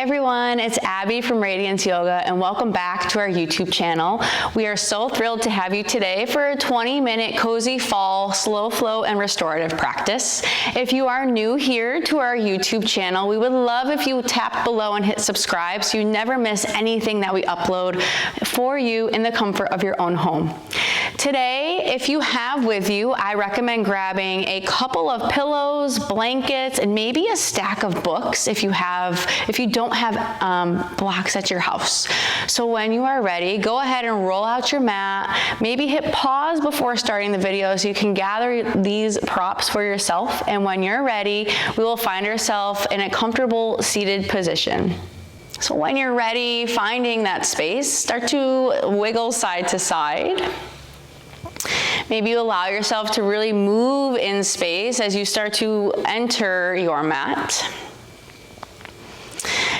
everyone, it's Abby from Radiance Yoga and welcome back to our YouTube channel. We are so thrilled to have you today for a 20-minute cozy fall slow flow and restorative practice. If you are new here to our YouTube channel, we would love if you tap below and hit subscribe so you never miss anything that we upload for you in the comfort of your own home. Today, if you have with you, I recommend grabbing a couple of pillows, blankets, and maybe a stack of books if you don't have blocks at your house. So when you are ready, go ahead and roll out your mat. Maybe hit pause before starting the video so you can gather these props for yourself. And when you're ready, we will find ourselves in a comfortable seated position. So when you're ready, finding that space, start to wiggle side to side. Maybe you allow yourself to really move in space as you start to enter your mat.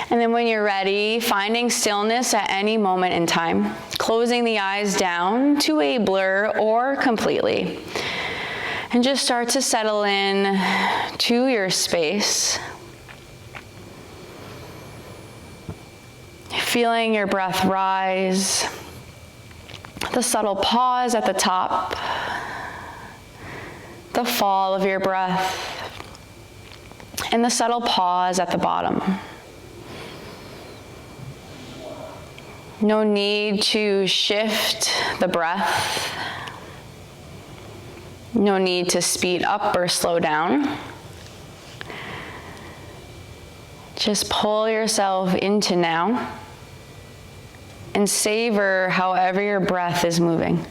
And then when you're ready, finding stillness at any moment in time, closing the eyes down to a blur or completely. And just start to settle in to your space. Feeling your breath rise. The subtle pause at the top, the fall of your breath, and the subtle pause at the bottom. No need to shift the breath. No need to speed up or slow down. Just pull yourself into now. And savor however your breath is moving.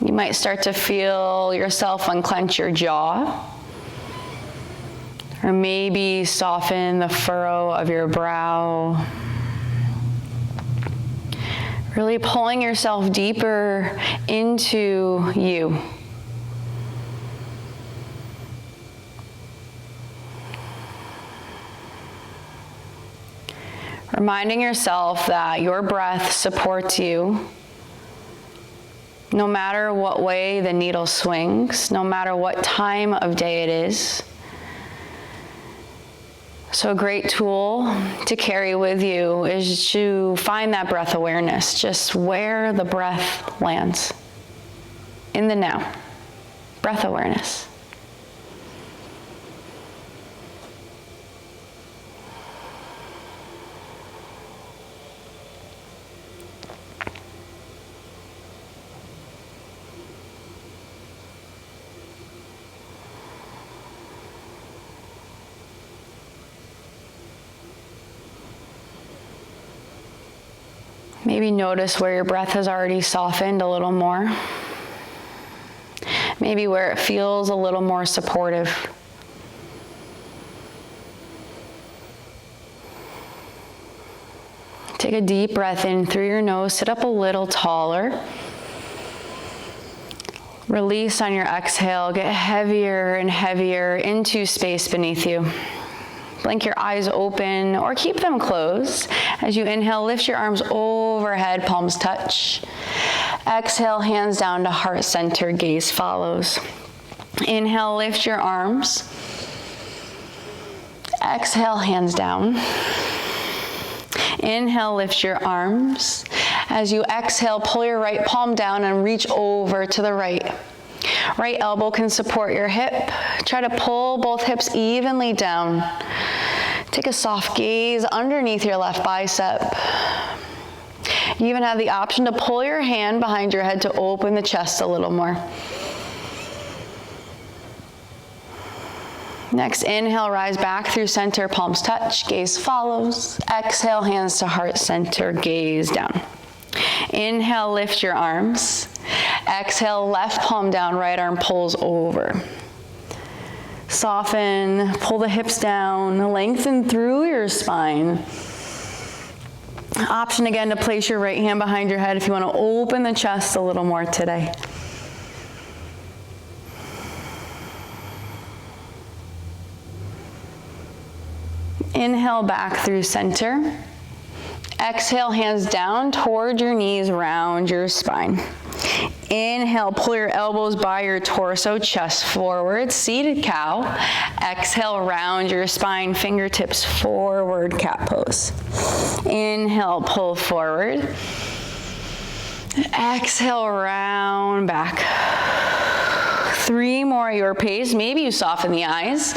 You might start to feel yourself unclench your jaw. Or maybe soften the furrow of your brow. Really pulling yourself deeper into you. Reminding yourself that your breath supports you. No matter what way the needle swings, no matter what time of day it is. So a great tool to carry with you is to find that breath awareness, just where the breath lands, in the now, breath awareness. Maybe notice where your breath has already softened a little more. Maybe where it feels a little more supportive. Take a deep breath in through your nose. Sit up a little taller. Release on your exhale. Get heavier and heavier into space beneath you. Blink your eyes open or keep them closed. As you inhale, lift your arms overhead, palms touch. Exhale, hands down to heart center, gaze follows. Inhale, lift your arms. Exhale, hands down. Inhale, lift your arms. As you exhale, pull your right palm down and reach over to the right. Right elbow can support your hip. Try to pull both hips evenly down. Take a soft gaze underneath your left bicep. You even have the option to pull your hand behind your head to open the chest a little more. Next, inhale, rise back through center, palms touch, gaze follows. Exhale, hands to heart center, gaze down. Inhale, lift your arms. Exhale, left palm down, right arm pulls over. Soften, pull the hips down, lengthen through your spine. Option again to place your right hand behind your head if you want to open the chest a little more today. Inhale back through center. Exhale, hands down toward your knees, round your spine. Inhale, pull your elbows by your torso, chest forward, seated cow. Exhale, round your spine, fingertips forward, cat pose. Inhale, pull forward. Exhale, round back. 3 more at your pace. Maybe you soften the eyes.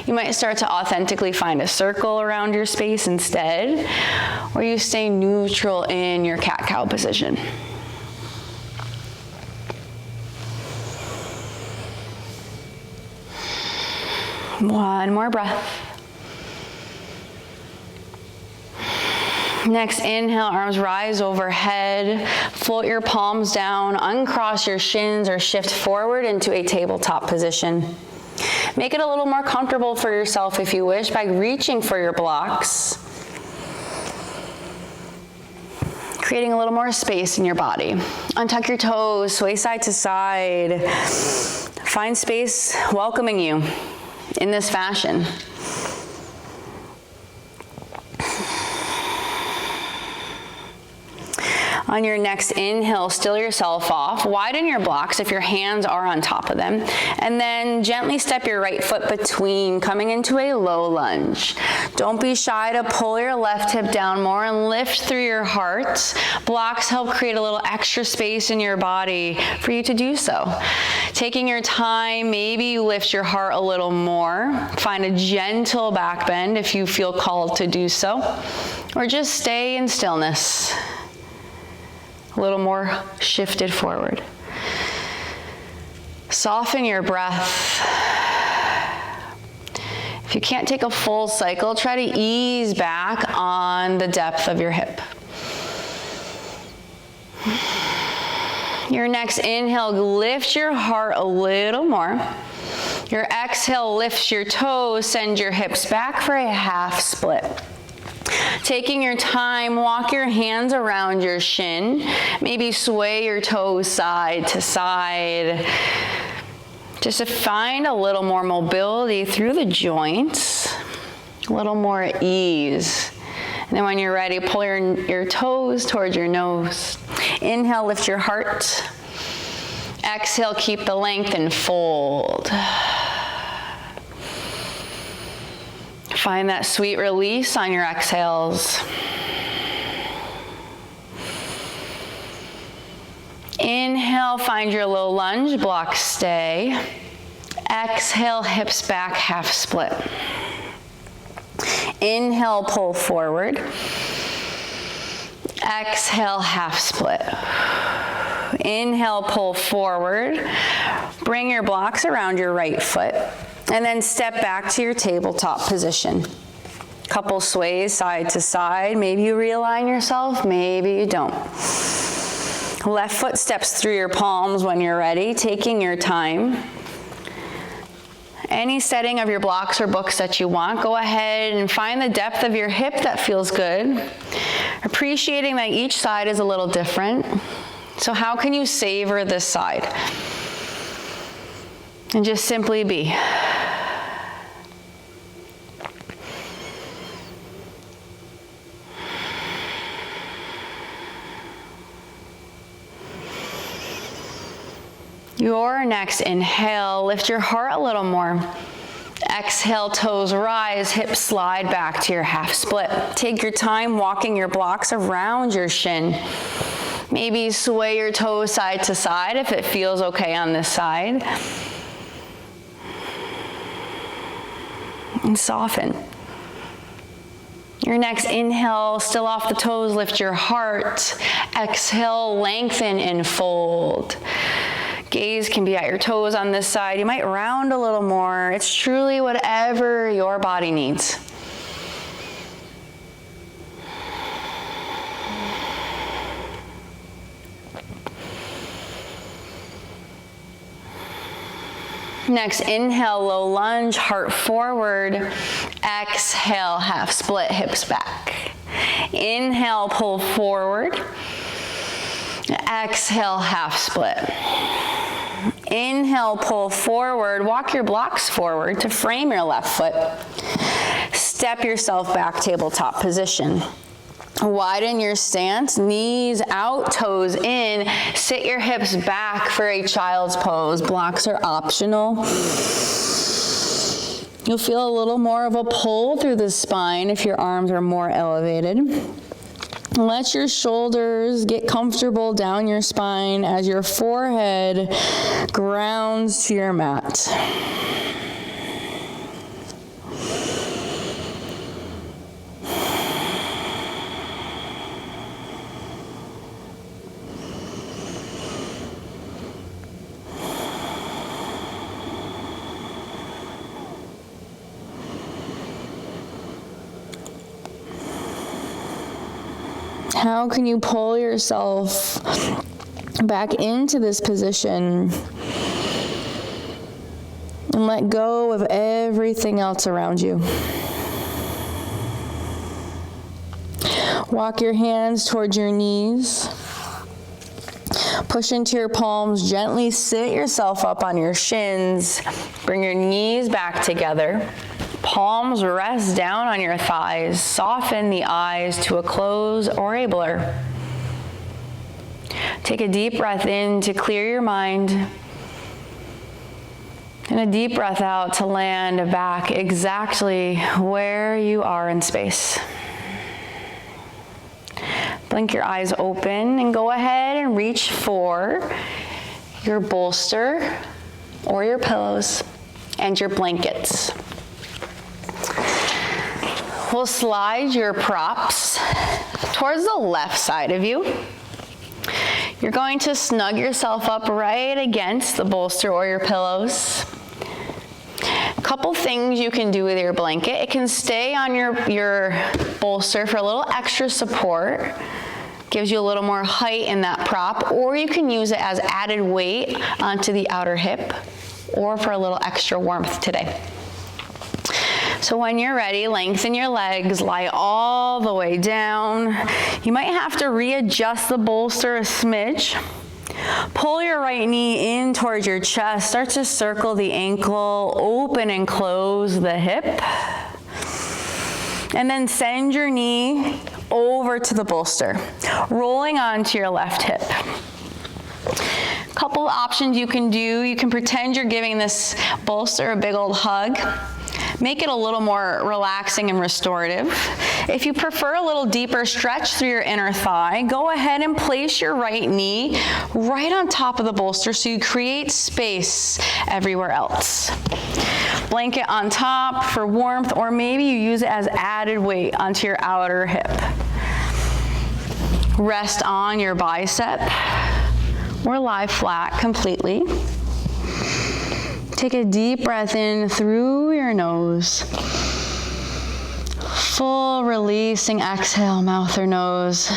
You might start to authentically find a circle around your space instead, or you stay neutral in your cat-cow position. One more breath. Next, inhale, arms rise overhead. Float your palms down, uncross your shins, or shift forward into a tabletop position. Make it a little more comfortable for yourself if you wish by reaching for your blocks, creating a little more space in your body. Untuck your toes, sway side to side. Find space welcoming you in this fashion. On your next inhale, still yourself off. Widen your blocks if your hands are on top of them. And then gently step your right foot between, coming into a low lunge. Don't be shy to pull your left hip down more and lift through your heart. Blocks help create a little extra space in your body for you to do so. Taking your time, maybe you lift your heart a little more. Find a gentle back bend if you feel called to do so. Or just stay in stillness. A little more shifted forward. Soften your breath. If you can't take a full cycle, try to ease back on the depth of your hip. Your next inhale, lift your heart a little more. Your exhale lifts your toes, send your hips back for a half split. Taking your time, walk your hands around your shin. Maybe sway your toes side to side. Just to find a little more mobility through the joints, a little more ease. And then when you're ready, pull your toes towards your nose. Inhale, lift your heart. Exhale, keep the length and fold. Find that sweet release on your exhales. Inhale, find your low lunge, block stay. Exhale, hips back, half split. Inhale, pull forward. Exhale, half split. Inhale, pull forward. Bring your blocks around your right foot. And then step back to your tabletop position. Couple sways side to side. Maybe you realign yourself, maybe you don't. Left foot steps through your palms when you're ready, taking your time. Any setting of your blocks or books that you want, go ahead and find the depth of your hip that feels good. Appreciating that each side is a little different. So how can you savor this side? And just simply be. Your next inhale, lift your heart a little more. Exhale, toes rise, hips slide back to your half split. Take your time walking your blocks around your shin. Maybe sway your toes side to side if it feels okay on this side. And soften. Your next inhale, still off the toes, lift your heart. Exhale, lengthen and fold. Gaze can be at your toes on this side. You might round a little more. It's truly whatever your body needs. Next, inhale, low lunge, heart forward. Exhale, half split, hips back. Inhale, pull forward. Exhale, half split. Inhale, pull forward. Walk your blocks forward to frame your left foot. step yourself back, tabletop position. Widen your stance, knees out, toes in. Sit your hips back for a child's pose. Blocks are optional. You'll feel a little more of a pull through the spine if your arms are more elevated. Let your shoulders get comfortable down your spine as your forehead grounds to your mat. How can you pull yourself back into this position and let go of everything else around you? Walk your hands towards your knees. Push into your palms. Gently sit yourself up on your shins. Bring your knees back together. Palms rest down on your thighs. Soften the eyes to a close or a blur. Take a deep breath in to clear your mind. And a deep breath out to land back exactly where you are in space. Blink your eyes open and go ahead and reach for your bolster or your pillows and your blankets. We'll slide your props towards the left side of you. You're going to snug yourself up right against the bolster or your pillows. A couple things you can do with your blanket. It can stay on your bolster for a little extra support. Gives you a little more height in that prop, or you can use it as added weight onto the outer hip, or for a little extra warmth today. So when you're ready, lengthen your legs, lie all the way down. You might have to readjust the bolster a smidge. Pull your right knee in towards your chest. Start to circle the ankle, open and close the hip. And then send your knee over to the bolster, rolling onto your left hip. Couple options you can do. You can pretend you're giving this bolster a big old hug. Make it a little more relaxing and restorative. If you prefer a little deeper stretch through your inner thigh, go ahead and place your right knee right on top of the bolster so you create space everywhere else. Blanket on top for warmth, or maybe you use it as added weight onto your outer hip. Rest on your bicep or lie flat completely. Take a deep breath in through your nose. Full releasing exhale, mouth or nose.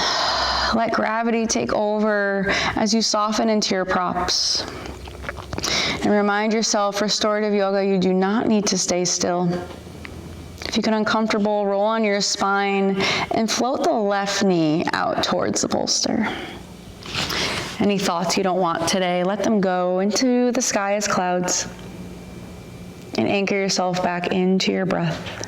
Let gravity take over as you soften into your props. And remind yourself, restorative yoga, you do not need to stay still. If you get uncomfortable, roll on your spine and float the left knee out towards the bolster. Any thoughts you don't want today, let them go into the sky as clouds. And anchor yourself back into your breath.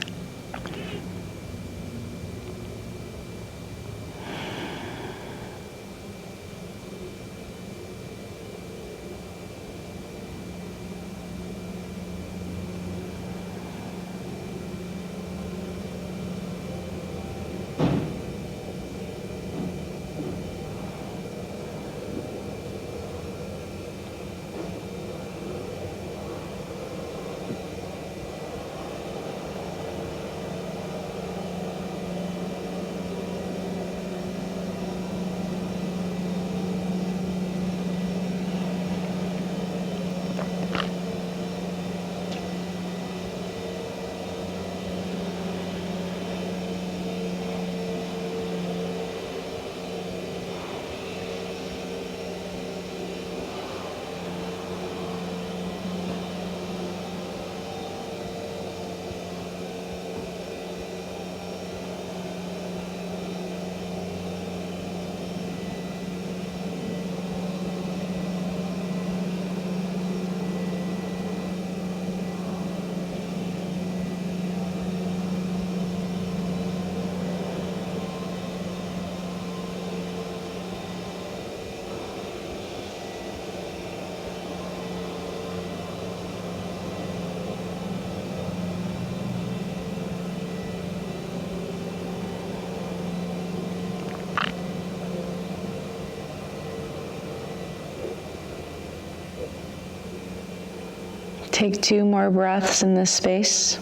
Take 2 more breaths in this space.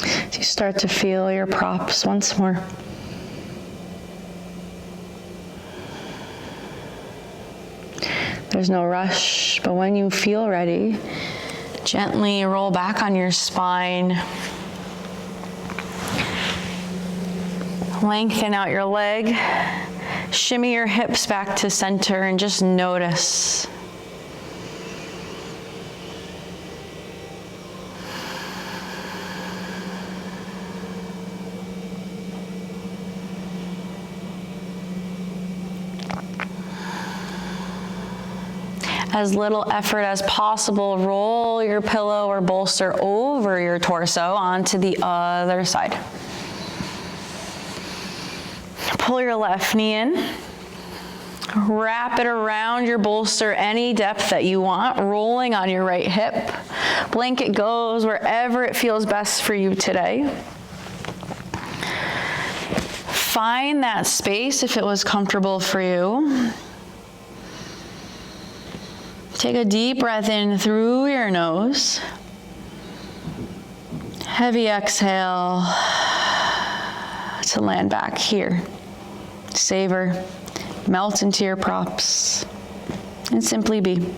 As you start to feel your props once more. There's no rush, but when you feel ready, gently roll back on your spine. Lengthen out your leg. Shimmy your hips back to center and just notice. As little effort as possible, roll your pillow or bolster over your torso onto the other side. Pull your left knee in. Wrap it around your bolster any depth that you want, rolling on your right hip. Blanket goes wherever it feels best for you today. Find that space if it was comfortable for you. Take a deep breath in through your nose. Heavy exhale to land back here. Savor, melt into your props, and simply be.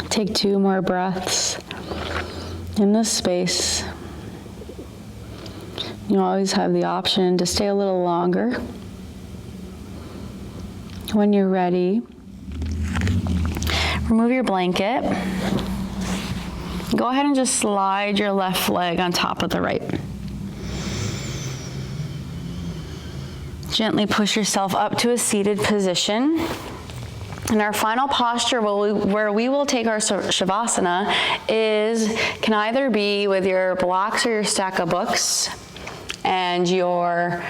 Take 2 more breaths in this space. You always have the option to stay a little longer. When you're ready, remove your blanket. Go ahead and just slide your left leg on top of the right. Gently push yourself up to a seated position. And our final posture where we will take our savasana can either be with your blocks or your stack of books and your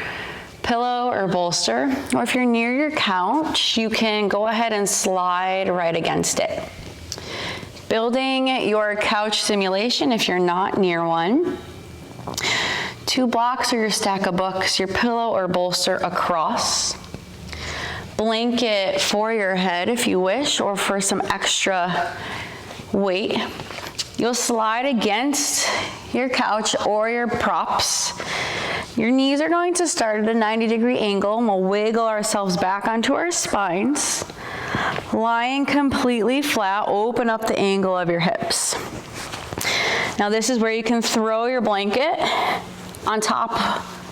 pillow or bolster, or if you're near your couch, you can go ahead and slide right against it. Building your couch simulation if you're not near one. 2 blocks or your stack of books, your pillow or bolster across. Blanket for your head if you wish, or for some extra weight. You'll slide against your couch or your props. Your knees are going to start at a 90-degree angle, and we'll wiggle ourselves back onto our spines. Lying completely flat, open up the angle of your hips. Now this is where you can throw your blanket on top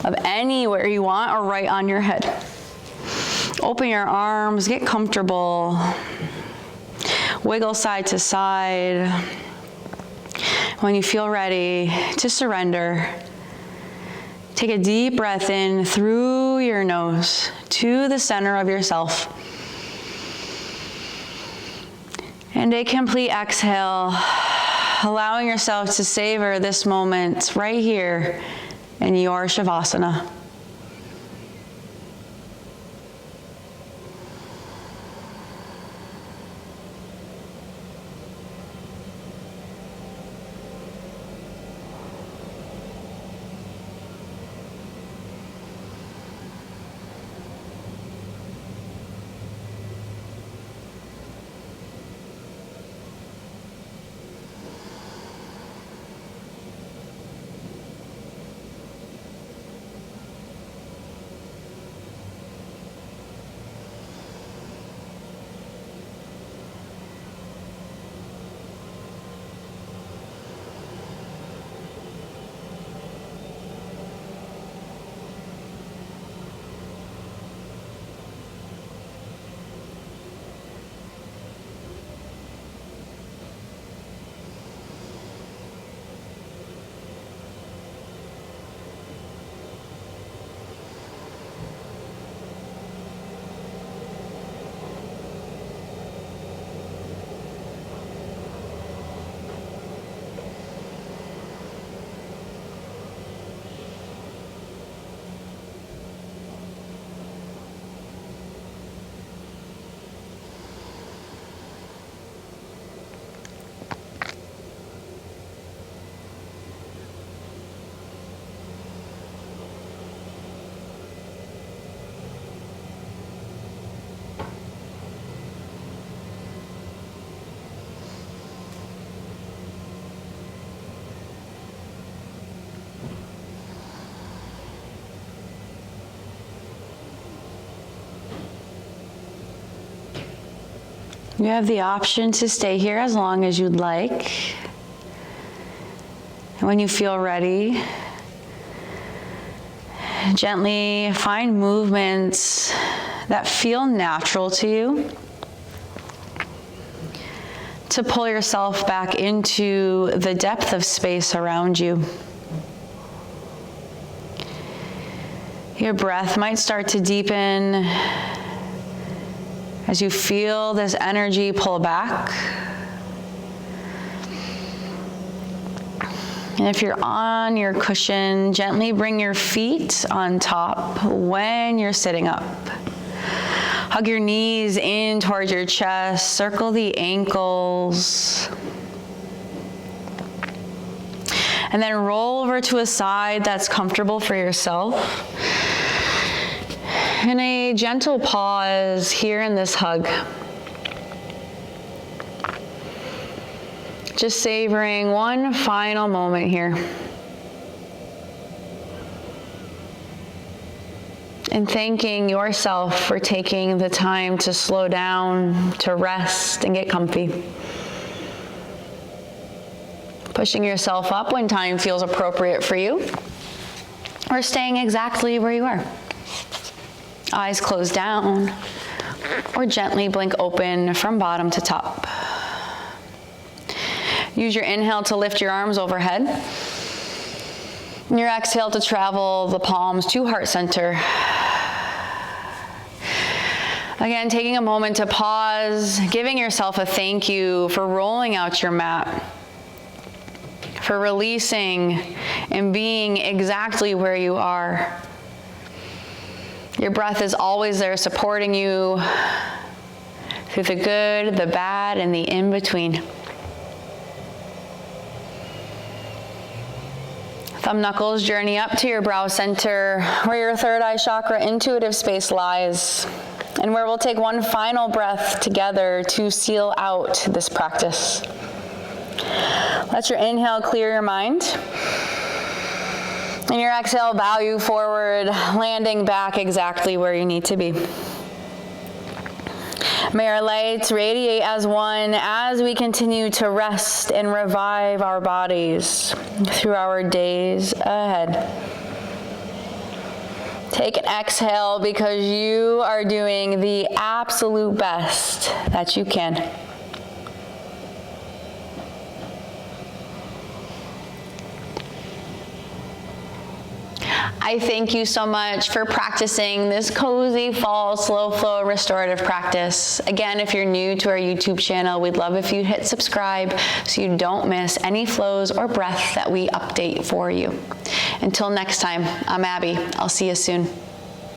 of anywhere you want or right on your head. Open your arms, get comfortable. Wiggle side to side. When you feel ready to surrender, take a deep breath in through your nose to the center of yourself. And a complete exhale, allowing yourself to savor this moment right here in your Shavasana. You have the option to stay here as long as you'd like. And when you feel ready, gently find movements that feel natural to you to pull yourself back into the depth of space around you. Your breath might start to deepen as you feel this energy pull back. And if you're on your cushion, gently bring your feet on top when you're sitting up. Hug your knees in towards your chest, circle the ankles. And then roll over to a side that's comfortable for yourself. And a gentle pause here in this hug. Just savoring one final moment here. And thanking yourself for taking the time to slow down, to rest and get comfy. Pushing yourself up when time feels appropriate for you, or staying exactly where you are. Eyes closed down, or gently blink open from bottom to top. Use your inhale to lift your arms overhead. And your exhale to travel the palms to heart center. Again, taking a moment to pause, giving yourself a thank you for rolling out your mat, for releasing and being exactly where you are. Your breath is always there supporting you through the good, the bad, and the in-between. Thumb knuckles journey up to your brow center, where your third eye chakra intuitive space lies, and where we'll take one final breath together to seal out this practice. Let your inhale clear your mind. And your exhale, bow you forward, landing back exactly where you need to be. May our lights radiate as one as we continue to rest and revive our bodies through our days ahead. Take an exhale because you are doing the absolute best that you can. I thank you so much for practicing this cozy fall slow flow restorative practice. Again, if you're new to our YouTube channel, we'd love if you hit subscribe so you don't miss any flows or breath that we update for you. Until next time, I'm Abby. I'll see you soon.